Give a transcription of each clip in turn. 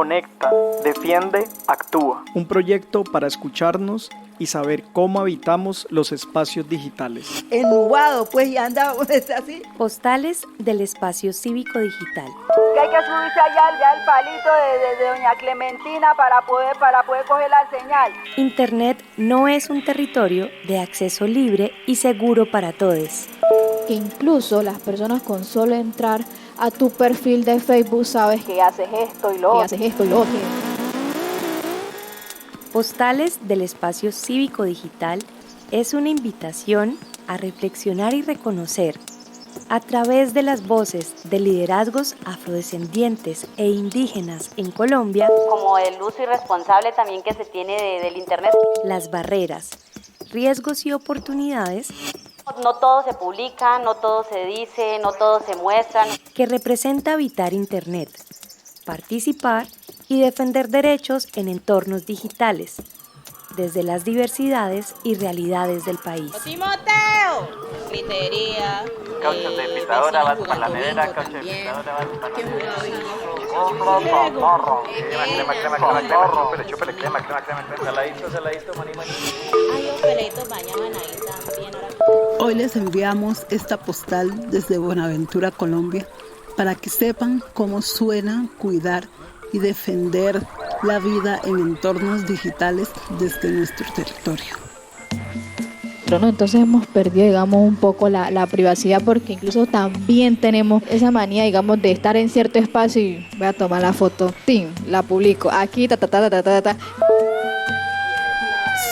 Conecta, defiende, actúa. Un proyecto para escucharnos y saber cómo habitamos los espacios digitales. Enubado, pues, y anda así. Postales del espacio cívico digital. Que hay que subirse allá al palito de doña Clementina para poder coger la señal. Internet no es un territorio de acceso libre y seguro para todos. Que incluso las personas con solo entrar a tu perfil de Facebook sabes que haces esto y lo otro. Postales del espacio cívico digital es una invitación a reflexionar y reconocer, a través de las voces de liderazgos afrodescendientes e indígenas en Colombia, como el uso irresponsable también que se tiene del Internet, las barreras, riesgos y oportunidades. No todo se publica, no todo se dice, no todo se muestra. Que representa habitar Internet, participar y defender derechos en entornos digitales, desde las diversidades y realidades del país. ¡Timoteo! Gritería. Cauchos de pitadora, vas para la nevera, cauchos de pitadora, vas para la nevera. Chúpele, crema. Saladito, maní. Ay, operadito, mañana ahí también. Hoy les enviamos esta postal desde Buenaventura, Colombia, para que sepan cómo suena cuidar y defender la vida en entornos digitales desde nuestro territorio. Pero no, entonces hemos perdido, digamos, un poco la privacidad, porque incluso también tenemos esa manía, digamos, de estar en cierto espacio y voy a tomar la foto, ¡tim!, la publico, aquí,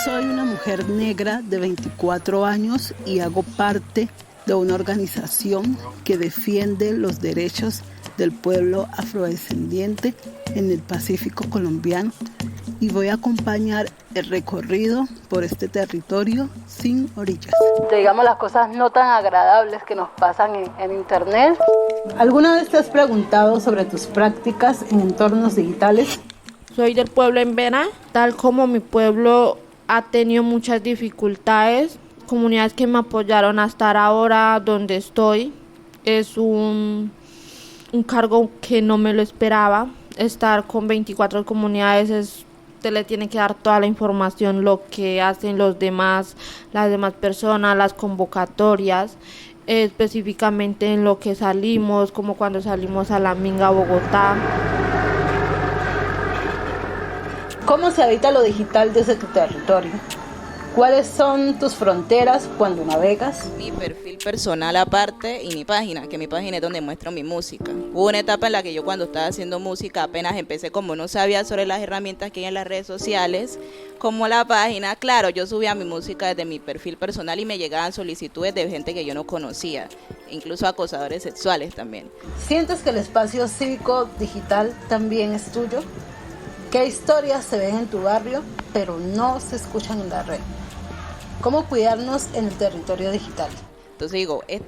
Soy una mujer negra de 24 años y hago parte de una organización que defiende los derechos del pueblo afrodescendiente en el Pacífico colombiano, y voy a acompañar el recorrido por este territorio sin orillas. Digamos las cosas no tan agradables que nos pasan en Internet. ¿Alguna vez te has preguntado sobre tus prácticas en entornos digitales? Soy del pueblo en Vena, tal como mi pueblo ha tenido muchas dificultades, comunidades que me apoyaron a estar ahora donde estoy. Es un cargo que no me lo esperaba. Estar con 24 comunidades te le tiene que dar toda la información, lo que hacen las demás personas, las convocatorias, específicamente en lo que salimos, como cuando salimos a la Minga, Bogotá. ¿Cómo se habita lo digital desde tu territorio? ¿Cuáles son tus fronteras cuando navegas? Mi perfil personal aparte y mi página, que mi página es donde muestro mi música. Hubo una etapa en la que yo, cuando estaba haciendo música, apenas empecé, como no sabía sobre las herramientas que hay en las redes sociales, como la página, claro, yo subía mi música desde mi perfil personal y me llegaban solicitudes de gente que yo no conocía, incluso acosadores sexuales también. ¿Sientes que el espacio cívico digital también es tuyo? ¿Qué historias se ven en tu barrio, pero no se escuchan en la red? ¿Cómo cuidarnos en el territorio digital? Entonces digo, que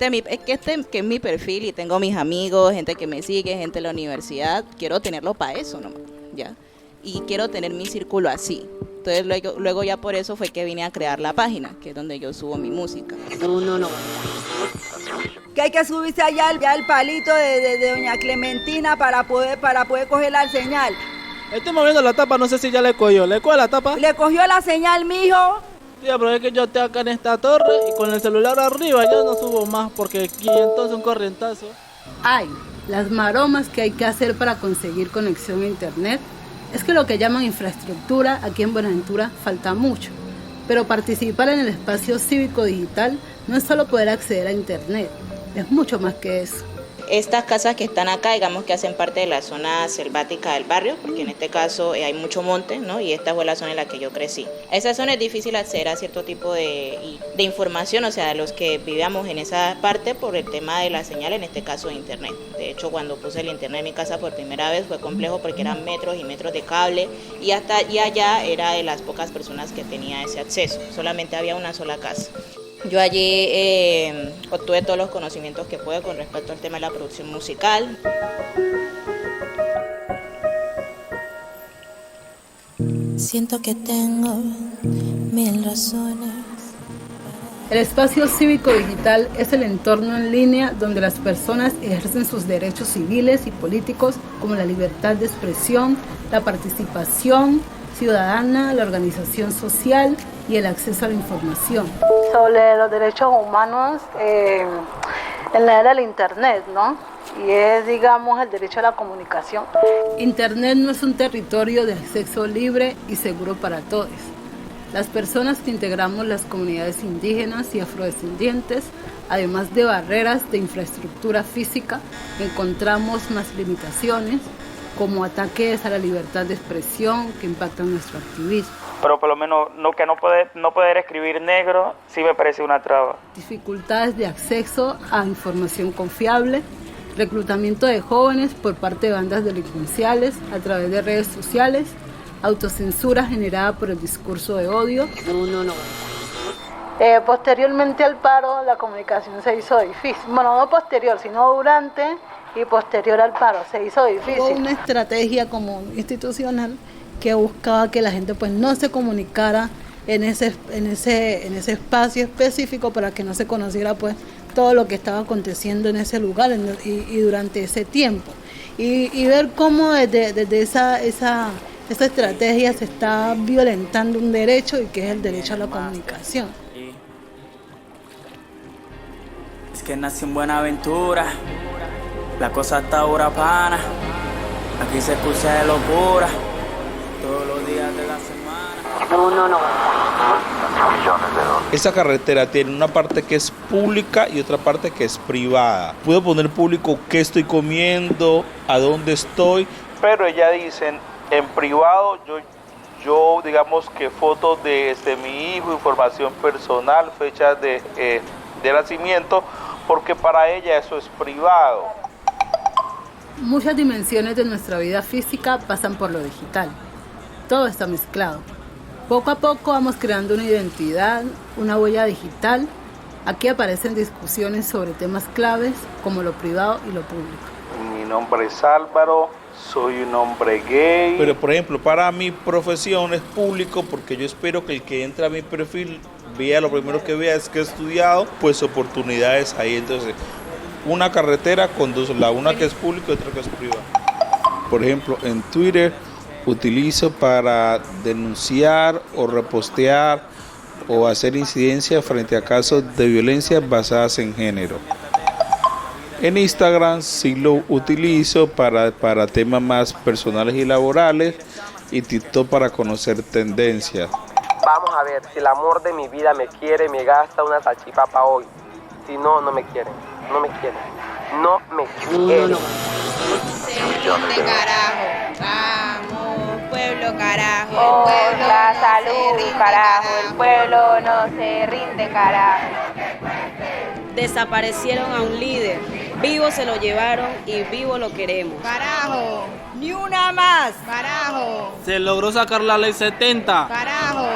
es mi perfil y tengo mis amigos, gente que me sigue, gente de la universidad, quiero tenerlo para eso nomás, ¿ya? Y quiero tener mi círculo así. Entonces luego ya por eso fue que vine a crear la página, que es donde yo subo mi música. No. Que hay que subirse allá al palito de doña Clementina para poder coger la señal. Estoy moviendo la tapa, no sé si ya le cogió. ¿Le cogió la tapa? ¿Le cogió la señal, mijo? Sí, pero es que yo estoy acá en esta torre y con el celular arriba ya no subo más porque aquí entonces un corrientazo. Ay, las maromas que hay que hacer para conseguir conexión a internet. Es que lo que llaman infraestructura aquí en Buenaventura falta mucho. Pero participar en el espacio cívico digital no es solo poder acceder a internet, es mucho más que eso. Estas casas que están acá, digamos que hacen parte de la zona selvática del barrio, porque en este caso hay mucho monte, ¿no? Y esta fue la zona en la que yo crecí. Esa zona es difícil acceder a cierto tipo de información, o sea, de los que vivíamos en esa parte por el tema de la señal, en este caso de internet. De hecho, cuando puse el internet en mi casa por primera vez fue complejo porque eran metros y metros de cable y allá era de las pocas personas que tenía ese acceso, solamente había una sola casa. Yo allí obtuve todos los conocimientos que pude con respecto al tema de la producción musical. Siento que tengo 1000 razones. El espacio cívico digital es el entorno en línea donde las personas ejercen sus derechos civiles y políticos como la libertad de expresión, la participación ciudadana, la organización social y el acceso a la información. Sobre los derechos humanos en la era del Internet, ¿no? Y es, digamos, el derecho a la comunicación. Internet no es un territorio de acceso libre y seguro para todos. Las personas que integramos las comunidades indígenas y afrodescendientes, además de barreras de infraestructura física, encontramos más limitaciones, como ataques a la libertad de expresión que impactan nuestro activismo. Pero por lo menos no poder escribir negro sí me parece una traba. Dificultades de acceso a información confiable, reclutamiento de jóvenes por parte de bandas delincuenciales a través de redes sociales, autocensura generada por el discurso de odio. Posteriormente al paro, la comunicación se hizo difícil. Bueno, no posterior, sino durante y posterior al paro, se hizo difícil. Hubo una estrategia como institucional que buscaba que la gente pues no se comunicara en ese espacio específico para que no se conociera pues todo lo que estaba aconteciendo en ese lugar y durante ese tiempo. Y ver cómo desde esa estrategia se está violentando un derecho y que es el derecho a la comunicación. Es que nací en Buenaventura, la cosa está dura pana, aquí se escucha de locura, todos los días de la semana. Esa carretera tiene una parte que es pública y otra parte que es privada. Puedo poner público qué estoy comiendo, a dónde estoy, pero ella dicen en privado yo digamos que fotos de mi hijo, información personal, fechas de nacimiento, porque para ella eso es privado. Muchas dimensiones de nuestra vida física pasan por lo digital. Todo está mezclado. Poco a poco vamos creando una identidad, una huella digital. Aquí aparecen discusiones sobre temas claves como lo privado y lo público. Mi nombre es Álvaro, soy un hombre gay. Pero por ejemplo, para mi profesión es público porque yo espero que el que entra a mi perfil vea, lo primero que vea es que he estudiado, pues oportunidades ahí. Entonces, una carretera con dos, una que es pública y otra que es privada. Por ejemplo, en Twitter utilizo para denunciar o repostear o hacer incidencia frente a casos de violencia basadas en género. En Instagram sí lo utilizo para temas más personales y laborales, y TikTok para conocer tendencias. Vamos a ver, si el amor de mi vida me quiere, me gasta una salchipapa hoy. Si no, no me quieren. No me quieren. No me quieren. De carajo, vamos, pueblo carajo. Por la salud, carajo, el pueblo no se rinde, carajo. Desaparecieron a un líder, vivo se lo llevaron y vivo lo queremos. Carajo, ni una más. Carajo. Se logró sacar la ley 70. Carajo.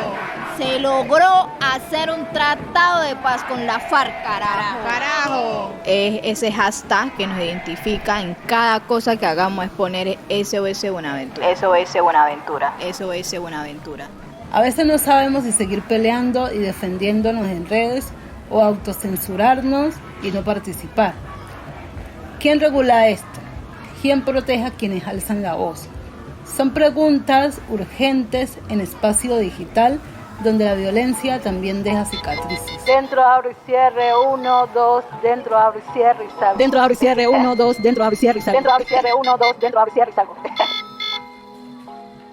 Se logró hacer un tratado de paz con la FARC, carajo. Carajo. Es ese hashtag que nos identifica en cada cosa que hagamos, es poner SOS Buenaventura. SOS Buenaventura. SOS Buenaventura. A veces no sabemos si seguir peleando y defendiéndonos en redes o autocensurarnos y no participar. ¿Quién regula esto? ¿Quién protege a quienes alzan la voz? Son preguntas urgentes en espacio digital donde la violencia también deja cicatrices. Dentro, abro y cierre, 1, 2, dentro, abro y cierre y salgo. Dentro, abro y cierre, 1, 2, dentro, abro y cierre y salgo. Dentro, abro y cierre, 1, 2, dentro, abro y cierre y salgo.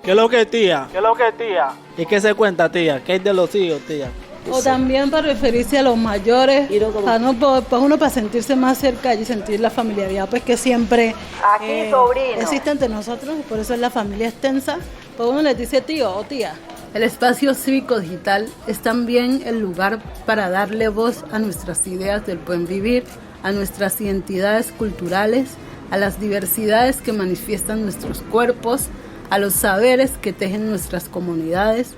¿Qué es lo que tía? ¿Qué es lo que tía? ¿Y qué se cuenta, tía? ¿Qué es de los hijos, tía? O también para referirse a los mayores, pues uno para sentirse más cerca y sentir la familiaridad, pues que siempre existe entre nosotros, por eso es la familia extensa. Pues uno les dice tío o tía. El espacio cívico digital es también el lugar para darle voz a nuestras ideas del buen vivir, a nuestras identidades culturales, a las diversidades que manifiestan nuestros cuerpos, a los saberes que tejen nuestras comunidades.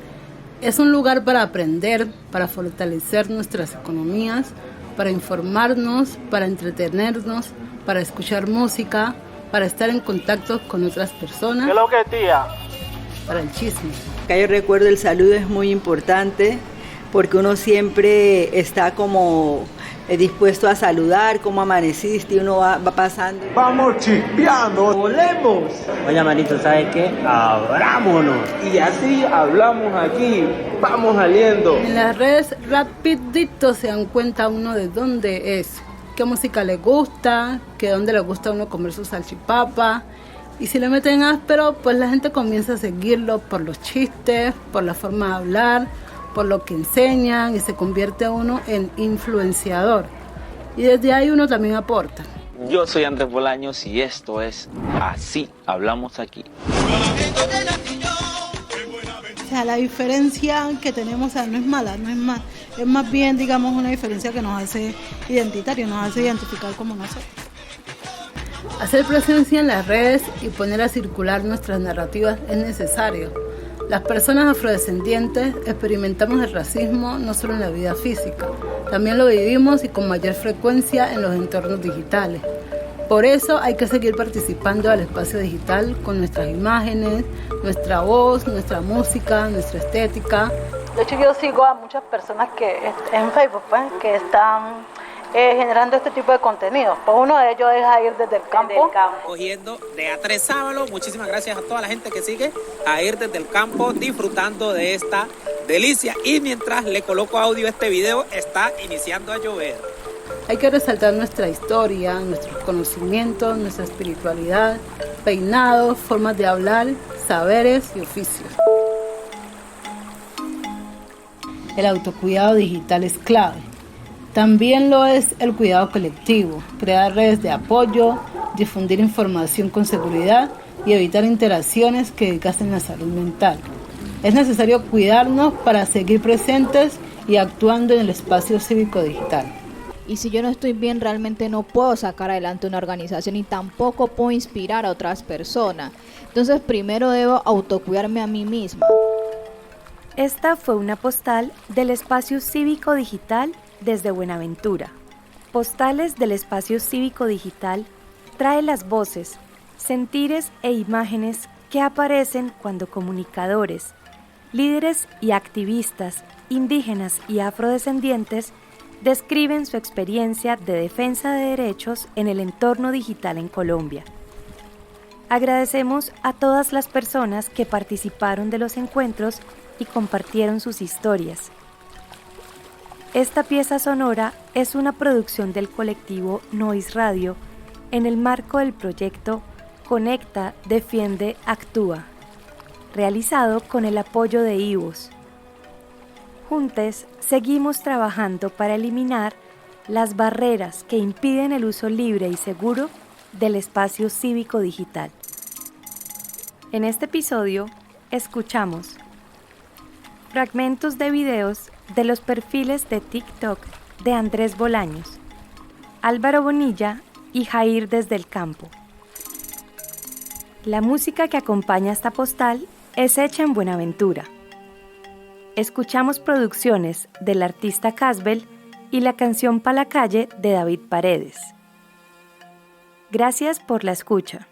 Es un lugar para aprender, para fortalecer nuestras economías, para informarnos, para entretenernos, para escuchar música, para estar en contacto con otras personas. ¿Qué es lo que tía? Para el chisme. Acá yo recuerdo el saludo es muy importante porque uno siempre está como dispuesto a saludar, cómo amaneciste, y uno va pasando. Vamos chispeando, volemos. Oye, manito, ¿sabes qué? Abrámonos. Y así hablamos aquí, vamos saliendo. En las redes rapidito se dan cuenta uno de dónde es, qué música le gusta, que dónde le gusta a uno comer su salchipapa. Y si le meten áspero, pues la gente comienza a seguirlo por los chistes, por la forma de hablar, por lo que enseñan, y se convierte uno en influenciador. Y desde ahí uno también aporta. Yo soy Andrés Bolaños y esto es Así Hablamos Aquí. O sea, la diferencia que tenemos, no es mala, es más bien, digamos, una diferencia que nos hace identitarios, nos hace identificar como nosotros. Hacer presencia en las redes y poner a circular nuestras narrativas es necesario. Las personas afrodescendientes experimentamos el racismo no solo en la vida física, también lo vivimos y con mayor frecuencia en los entornos digitales. Por eso hay que seguir participando del espacio digital con nuestras imágenes, nuestra voz, nuestra música, nuestra estética. De hecho, yo sigo a muchas personas que en Facebook, pues, que están generando este tipo de contenido. Pues uno de ellos es Jair desde el campo. Cogiendo de A3 Sábalo, muchísimas gracias a toda la gente que sigue Jair desde el campo, disfrutando de esta delicia. Y mientras le coloco audio a este video, está iniciando a llover. Hay que resaltar nuestra historia, nuestros conocimientos, nuestra espiritualidad, peinados, formas de hablar, saberes y oficios. El autocuidado digital es clave. También lo es el cuidado colectivo, crear redes de apoyo, difundir información con seguridad y evitar interacciones que desgasten la salud mental. Es necesario cuidarnos para seguir presentes y actuando en el espacio cívico digital. Y si yo no estoy bien, realmente no puedo sacar adelante una organización y tampoco puedo inspirar a otras personas. Entonces primero debo autocuidarme a mí misma. Esta fue una postal del espacio cívico digital desde Buenaventura. Postales del espacio cívico digital trae las voces, sentires e imágenes que aparecen cuando comunicadores, líderes y activistas indígenas y afrodescendientes describen su experiencia de defensa de derechos en el entorno digital en Colombia. Agradecemos a todas las personas que participaron de los encuentros y compartieron sus historias. Esta pieza sonora es una producción del colectivo Noise Radio en el marco del proyecto Conecta, Defiende, Actúa, realizado con el apoyo de IVOS. Juntos seguimos trabajando para eliminar las barreras que impiden el uso libre y seguro del espacio cívico digital. En este episodio escuchamos fragmentos de videos de los perfiles de TikTok de Andrés Bolaños, Álvaro Bonilla y Jair desde el campo. La música que acompaña esta postal es hecha en Buenaventura. Escuchamos producciones del artista Casbel y la canción Pa' la calle de David Paredes. Gracias por la escucha.